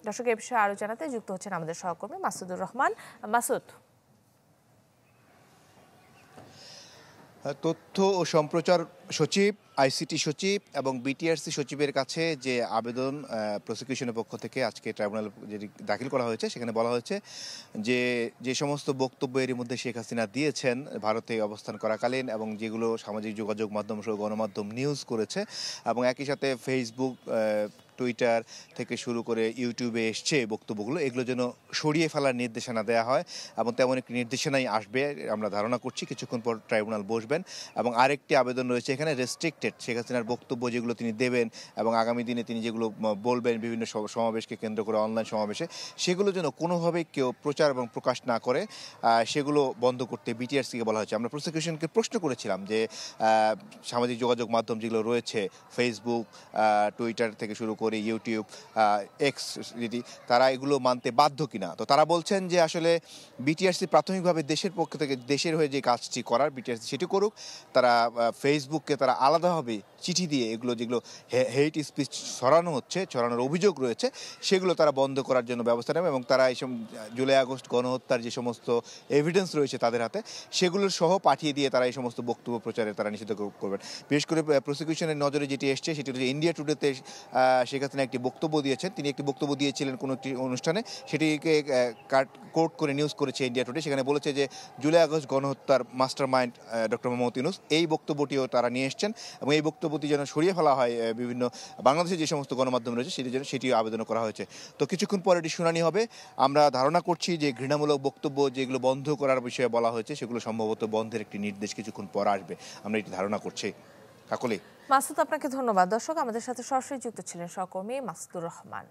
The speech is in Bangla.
দর্শক এই বিষয়ে আরো জানাতে যুক্ত হচ্ছেন আমাদের সহকর্মী মাসুদুর রহমান। মাসুদ, তথ্য ও সম্প্রচার সচিব, আইসিটি সচিব এবং বিটিআরসি সচিবের কাছে যে আবেদন প্রসিকিউশনের পক্ষ থেকে আজকে ট্রাইব্যুনাল যেটি দাখিল করা হয়েছে সেখানে বলা হয়েছে যে যে সমস্ত বক্তব্য এর মধ্যে শেখ হাসিনা দিয়েছেন ভারতে অবস্থান করাকালীন এবং যেগুলো সামাজিক যোগাযোগ মাধ্যম সহ গণমাধ্যম নিউজ করেছে এবং একই সাথে ফেসবুক, টুইটার থেকে শুরু করে ইউটিউবে এসছে বক্তব্যগুলো, এগুলো যেন সরিয়ে ফেলার নির্দেশনা দেওয়া হয় এবং তেমন একটি নির্দেশনাই আসবে আমরা ধারণা করছি। কিছুক্ষণ পর ট্রাইব্যুনাল বসবেন এবং আরেকটি আবেদন রয়েছে এখানে রেস্ট্রিক্টেড শেখ হাসিনার বক্তব্য যেগুলো তিনি দেবেন এবং আগামী দিনে তিনি যেগুলো বলবেন বিভিন্ন সমাবেশকে কেন্দ্র করে অনলাইন সমাবেশে, সেগুলো যেন কোনোভাবেই কেউ প্রচার এবং প্রকাশ না করে সেগুলো বন্ধ করতে বিটিআরসিকে বলা হয়েছে। আমরা প্রসিকিউশনকে প্রশ্ন করেছিলাম যে সামাজিক যোগাযোগ মাধ্যম যেগুলো রয়েছে ফেসবুক, টুইটার থেকে শুরু করে ইউটিউব, এক্স, তারা এগুলো মানতে বাধ্য কিনা। তো তারা বলছেন যে আসলে বিটিআরসি প্রাথমিকভাবে দেশের পক্ষ থেকে দেশের হয়ে যে কাজটি করার বিটিআরসি সেটি করুক। তারা ফেসবুককে তারা আলাদাভাবে চিঠি দিয়ে এগুলো যেগুলো হেট স্পিচ ছড়ানোর অভিযোগ রয়েছে সেগুলো তারা বন্ধ করার জন্য ব্যবস্থা নেবে এবং তারা এইসব জুলাই আগস্ট গণহত্যার যে সমস্ত এভিডেন্স রয়েছে তাদের হাতে সেগুলোর সহ পাঠিয়ে দিয়ে তারা এই সমস্ত বক্তব্য প্রচারে তারা নিষিদ্ধ করবেন। বিশেষ করে প্রসিকিউশনের নজরে যেটি এসছে সেটি হচ্ছে ইন্ডিয়া টুডেতে শেখ হাসিনা একটি বক্তব্য দিয়েছেন। তিনি একটি বক্তব্য দিয়েছিলেন কোনো একটি অনুষ্ঠানে, সেটিকে কোট করে নিউজ করেছে ইন্ডিয়া টুডে। সেখানে বলেছে যে জুলাই আগস্ট গণহত্যার master mind doctor Mohammad Yunus, এই বক্তব্যটিও তারা নিয়ে এসছেন এবং এই বক্তব্যটি যেন সরিয়ে ফেলা হয় বিভিন্ন বাংলাদেশে যে সমস্ত গণমাধ্যম রয়েছে সেটিও আবেদন করা হয়েছে। তো কিছুক্ষণ পরে এটি শুনানি হবে। আমরা ধারণা করছি যে ঘৃণামূলক বক্তব্য যেগুলো বন্ধ করার বিষয়ে বলা হয়েছে সেগুলো সম্ভবত বন্ধের একটি নির্দেশ কিছুক্ষণ পর আসবে, আমরা এটি ধারণা করছি। কাকলি। মাসুদ, আপনাকে ধন্যবাদ। দর্শক, আমাদের সাথে সরাসরি যুক্ত ছিলেন সহকর্মী মাসুদুর রহমান।